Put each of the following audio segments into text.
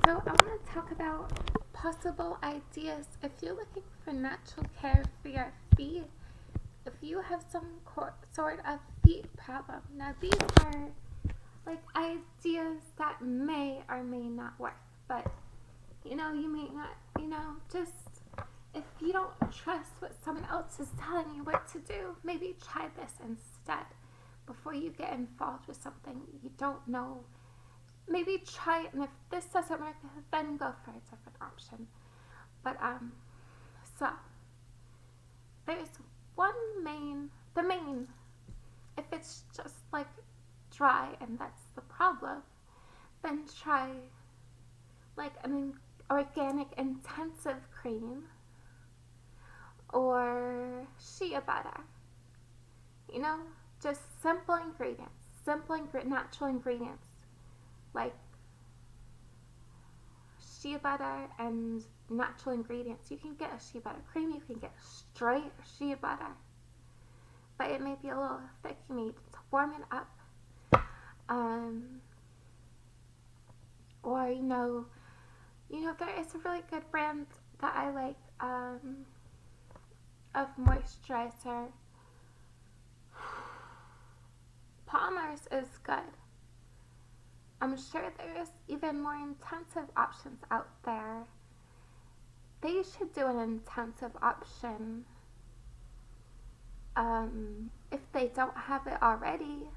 So I want to talk about possible ideas if you're looking for natural care for your feet. If you have some sort of feet problem, now these are like ideas that may or may not work, but you may not, just if you don't trust what someone else is telling you what to do, maybe try this instead before you get involved with something you don't know. Maybe try it, and if this doesn't work, then go for a different option. But so there's the main. If it's just like dry and that's the problem, then try like an organic intensive cream or shea butter. Just simple ingredients, natural ingredients like shea butter and natural ingredients. You can get a shea butter cream, you can get straight shea butter, but it may be a little thick. You need to warm it up. Or there is a really good brand that I like of moisturizer. Palmer's is good. I'm sure there's even more intensive options out there. They should do an intensive option if they don't have it already.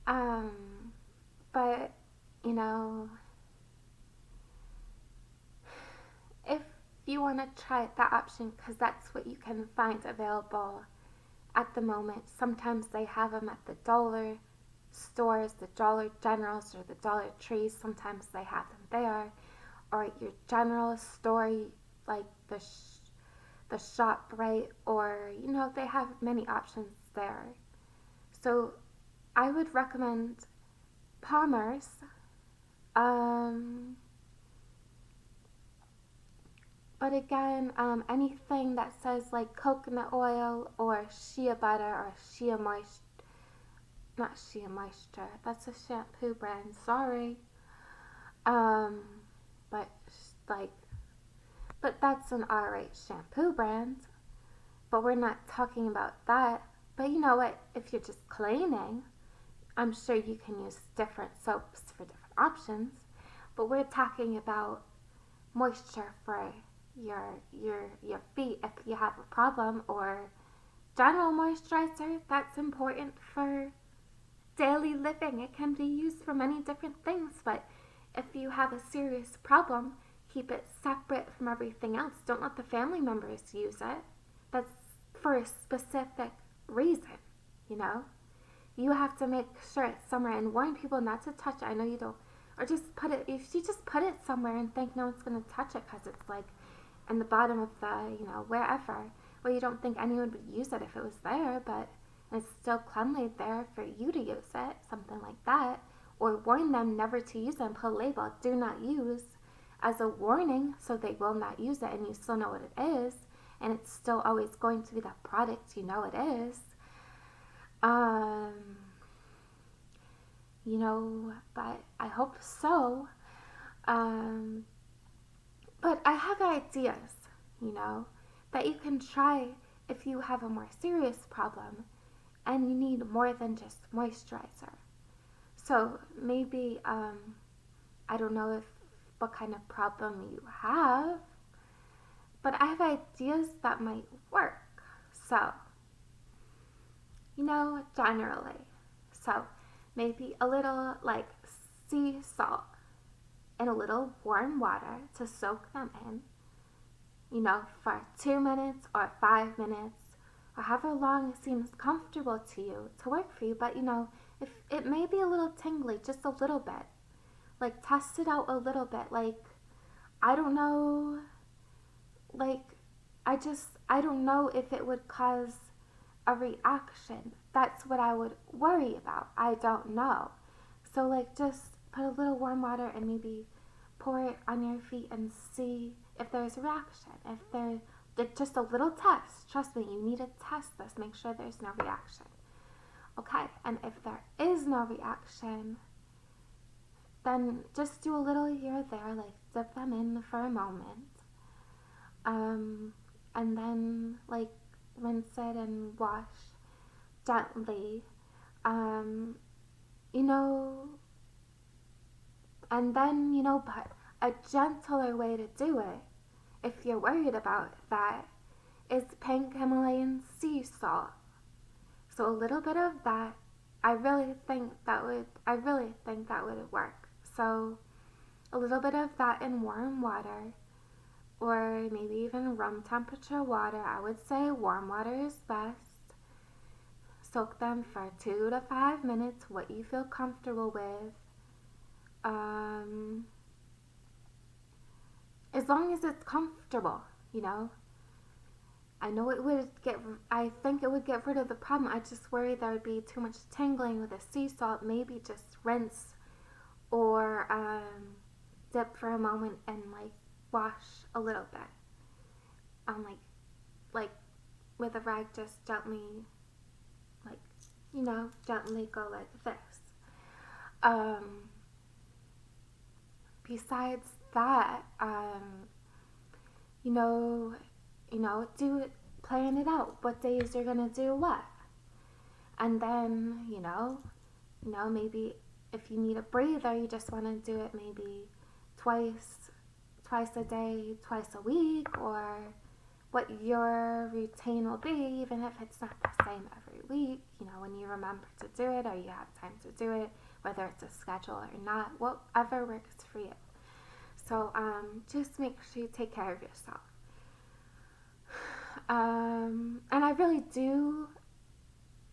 But if you want to try that option, because that's what you can find available at the moment. Sometimes they have them at the dollar stores, the Dollar Generals, or the Dollar Trees. Sometimes they have them there, or at your general store, like the shop, right? Or they have many options there. So I would recommend Palmer's. But again, anything that says like coconut oil or shea butter or not shea moisture, that's a shampoo brand, sorry. But that's an alright shampoo brand. But we're not talking about that. But you know what? If you're just cleaning, I'm sure you can use different soaps for different options. But we're talking about moisture for your feet if you have a problem, or general moisturizer that's important for daily living. It can be used for many different things, but if you have a serious problem, keep it separate from everything else. Don't let the family members use it. That's for a specific reason. You have to make sure it's somewhere and warn people not to touch it. I know you don't, or just put it, if you just put it somewhere and think no one's going to touch it because it's like in the bottom of the, wherever, well, you don't think anyone would use it if it was there, but it's still cleanly there for you to use it, something like that. Or warn them never to use it and put a label, do not use, as a warning, so they will not use it, and you still know what it is, and it's still always going to be that product it is. But I hope so. But I have ideas, that you can try if you have a more serious problem and you need more than just moisturizer. So maybe, I don't know what kind of problem you have, but I have ideas that might work. So, generally. So maybe a little like sea salt and a little warm water to soak them in, for 2 minutes or 5 minutes, or however long it seems comfortable to you to work for you. But if it may be a little tingly, just a little bit, like test it out a little bit. Like, I don't know, like I don't know if it would cause a reaction. That's what I would worry about. I don't know. So like just put a little warm water and maybe pour it on your feet and see if there's a reaction. If there's just a little test. Trust me, you need to test this. Make sure there's no reaction. Okay, and if there is no reaction, then just do a little here or there, like dip them in for a moment. And then like rinse it and wash gently. You know, and then, but a gentler way to do it, if you're worried about that, is pink Himalayan sea salt. So a little bit of that, I really think that would work. So a little bit of that in warm water, or maybe even room temperature water. I would say warm water is best. Soak them for 2 to 5 minutes, what you feel comfortable with. As long as it's comfortable, I think it would get rid of the problem. I just worry there would be too much tingling with the sea salt. Maybe just rinse or dip for a moment and like wash a little bit. Like with a rag, just gently, gently go like this. Besides that, plan it out. What days you're gonna do what, and then maybe if you need a breather, you just want to do it maybe twice a day, twice a week, or what your routine will be, even if it's not the same every week. When you remember to do it or you have time to do it, whether it's a schedule or not, whatever works for you. So just make sure you take care of yourself. And I really do,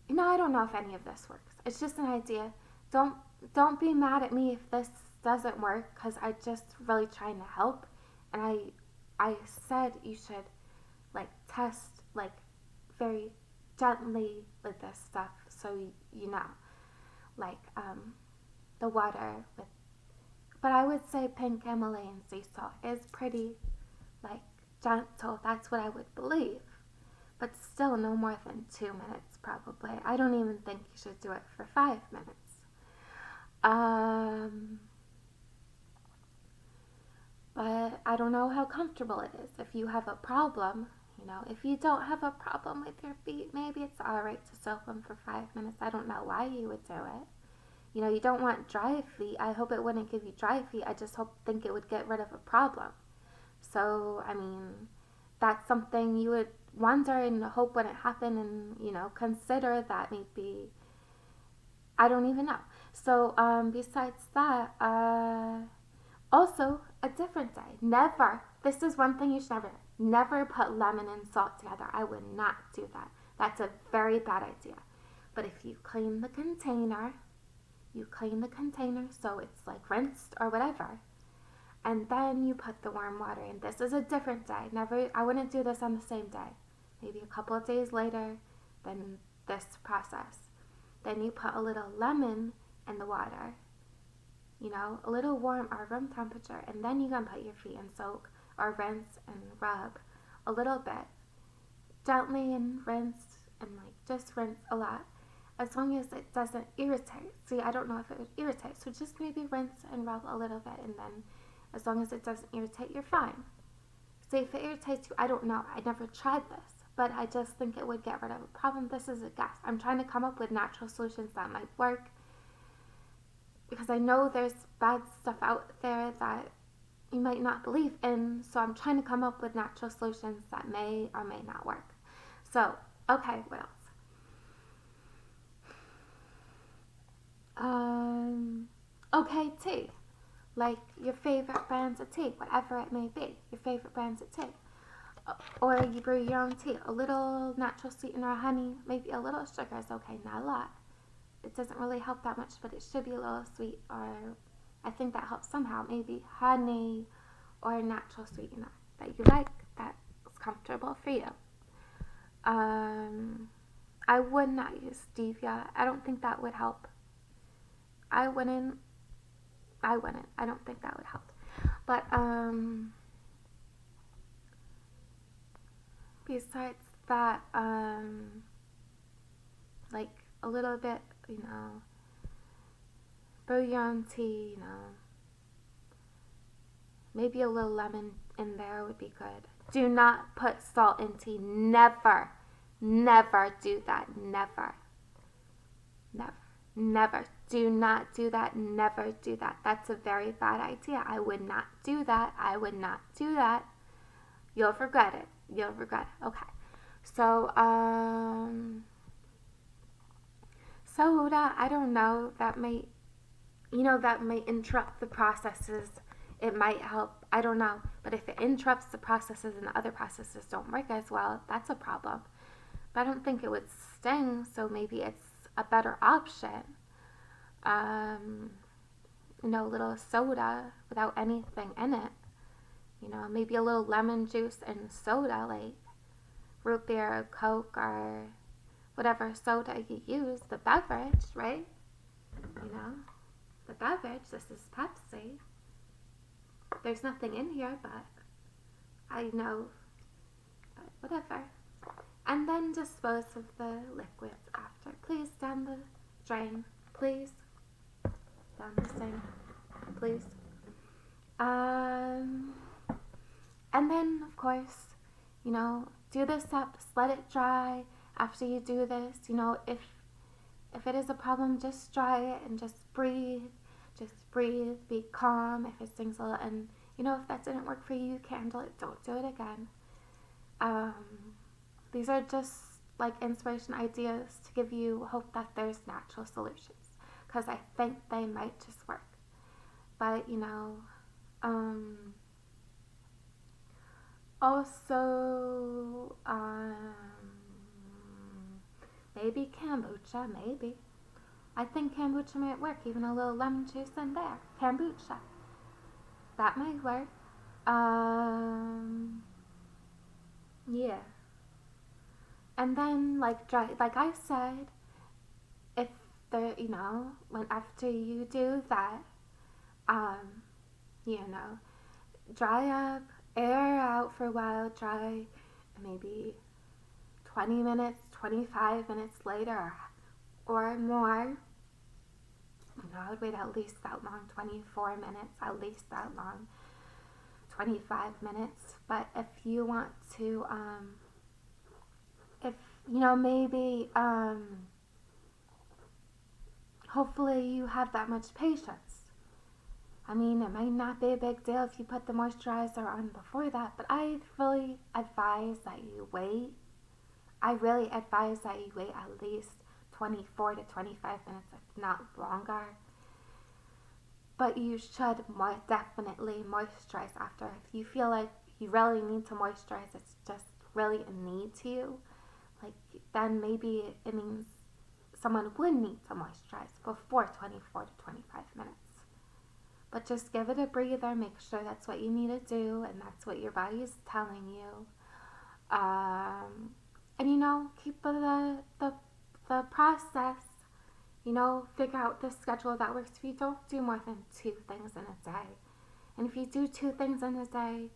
I don't know if any of this works. It's just an idea. Don't be mad at me if this doesn't work, because I just really trying to help. And I said you should test very gently with this stuff, so the water with. But I would say pink Himalayan sea salt is pretty gentle. That's what I would believe. But still no more than 2 minutes probably. I don't even think you should do it for 5 minutes. But I don't know how comfortable it is. If you have a problem, if you don't have a problem with your feet, maybe it's alright to soak them for 5 minutes. I don't know why you would do it. You don't want dry feet. I hope it wouldn't give you dry feet. I just think it would get rid of a problem. So, that's something you would wonder and hope wouldn't happen, and, consider that maybe, I don't even know. So, besides that, also, a different day. This is one thing you should never put lemon and salt together. I would not do that. That's a very bad idea. But if you clean the container so it's rinsed or whatever, and then you put the warm water in. This is a different day. I wouldn't do this on the same day. Maybe a couple of days later than this process. Then you put a little lemon in the water, a little warm or room temperature, and then you can put your feet in soak or rinse and rub a little bit gently, and rinse and just rinse a lot, as long as it doesn't irritate. See, I don't know if it would irritate, so just maybe rinse and rub a little bit, and then as long as it doesn't irritate, you're fine. See, if it irritates you, I don't know. I never tried this, but I just think it would get rid of a problem. This is a guess. I'm trying to come up with natural solutions that might work, because I know there's bad stuff out there that you might not believe in, so I'm trying to come up with natural solutions that may or may not work. So, okay, what else? Okay, tea. Your favorite brands of tea, whatever it may be, your favorite brands of tea. Or you brew your own tea. A little natural sweetener, honey, maybe a little sugar is okay, not a lot. It doesn't really help that much, but it should be a little sweet, or I think that helps somehow. Maybe honey or a natural sweetener that you like, that is comfortable for you. I would not use stevia. I don't think that would help. I wouldn't. I don't think that would help. But, besides that, a little bit, brew your own tea, Maybe a little lemon in there would be good. Do not put salt in tea. Never, never do that. Never, never, never. Do not do that. Never do that. That's a very bad idea. I would not do that. I would not do that. You'll regret it. You'll regret it. Okay. So, soda, I don't know. That may interrupt the processes. It might help. I don't know. But if it interrupts the processes and the other processes don't work as well, that's a problem. But I don't think it would sting, so maybe it's a better option. A little soda without anything in it. Maybe a little lemon juice and soda, like root beer or Coke or whatever soda you use, the beverage, right? The beverage, this is Pepsi. There's nothing in here, but I know, but whatever. And then dispose of the liquids after. Please, down the drain. Please. Down the sink. Please. And then, of course, do the steps, let it dry. After you do this, if it is a problem, just dry it and just breathe. Just breathe, be calm. If it stings a little, and if that didn't work for you, you can handle it. Don't do it again. These are just like inspiration ideas to give you hope that there's natural solutions, because I think they might just work. But also maybe kombucha, maybe. I think kombucha might work, even a little lemon juice in there. Kombucha. That might work. Yeah. And then, like I said, if when after you do that, dry up, air out for a while, dry, maybe 20 minutes, 25 minutes later, or more. I would wait at least that long, 24 minutes, at least that long, 25 minutes. But if you want to, maybe, hopefully you have that much patience. I mean, it might not be a big deal if you put the moisturizer on before that, but I really advise that you wait. I really advise that you wait at least 24 to 25 minutes, if not longer. But you should definitely moisturize after. If you feel like you really need to moisturize, it's just really a need to you, then maybe it means someone would need to moisturize before 24 to 25 minutes. But just give it a breather, make sure that's what you need to do, and that's what your body is telling you. And keep the process, figure out the schedule that works for you. Don't do more than 2 things in a day. And if you do 2 things in a day,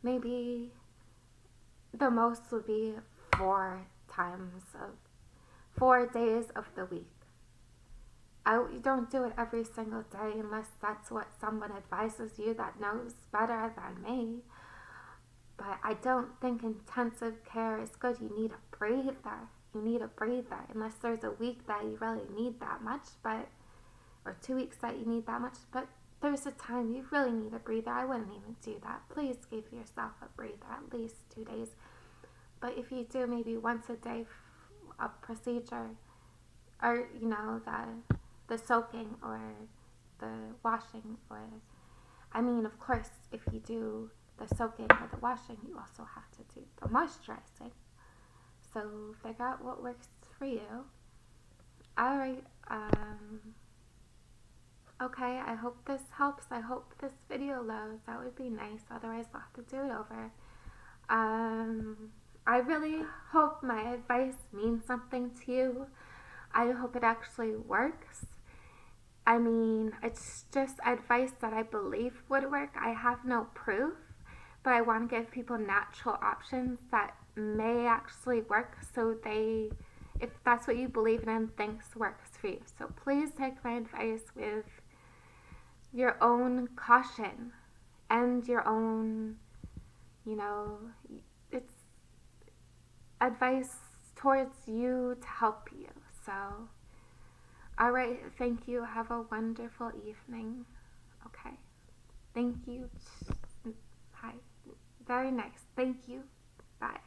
maybe the most would be 4 days of the week. You don't do it every single day unless that's what someone advises you that knows better than me. But I don't think intensive care is good. You need a breather. Unless there's a week that you really need that much, or 2 weeks that you need that much. But there's a time you really need a breather. I wouldn't even do that. Please give yourself a breather at least 2 days. But if you do maybe once a day a procedure, or the soaking or the washing, of course, if you do the soaking or the washing, you also have to do the moisturizing. So figure out what works for you. Alright, okay, I hope this helps. I hope this video loads. That would be nice, otherwise I'll have to do it over. I really hope my advice means something to you. I hope it actually works. It's just advice that I believe would work. I have no proof, but I want to give people natural options that may actually work, so if that's what you believe in and thinks works for you. So please take my advice with your own caution. and your own, it's advice towards you to help you. So, all right, thank you. Have a wonderful evening. Okay. Thank you. Hi. Very nice. Thank you. Bye.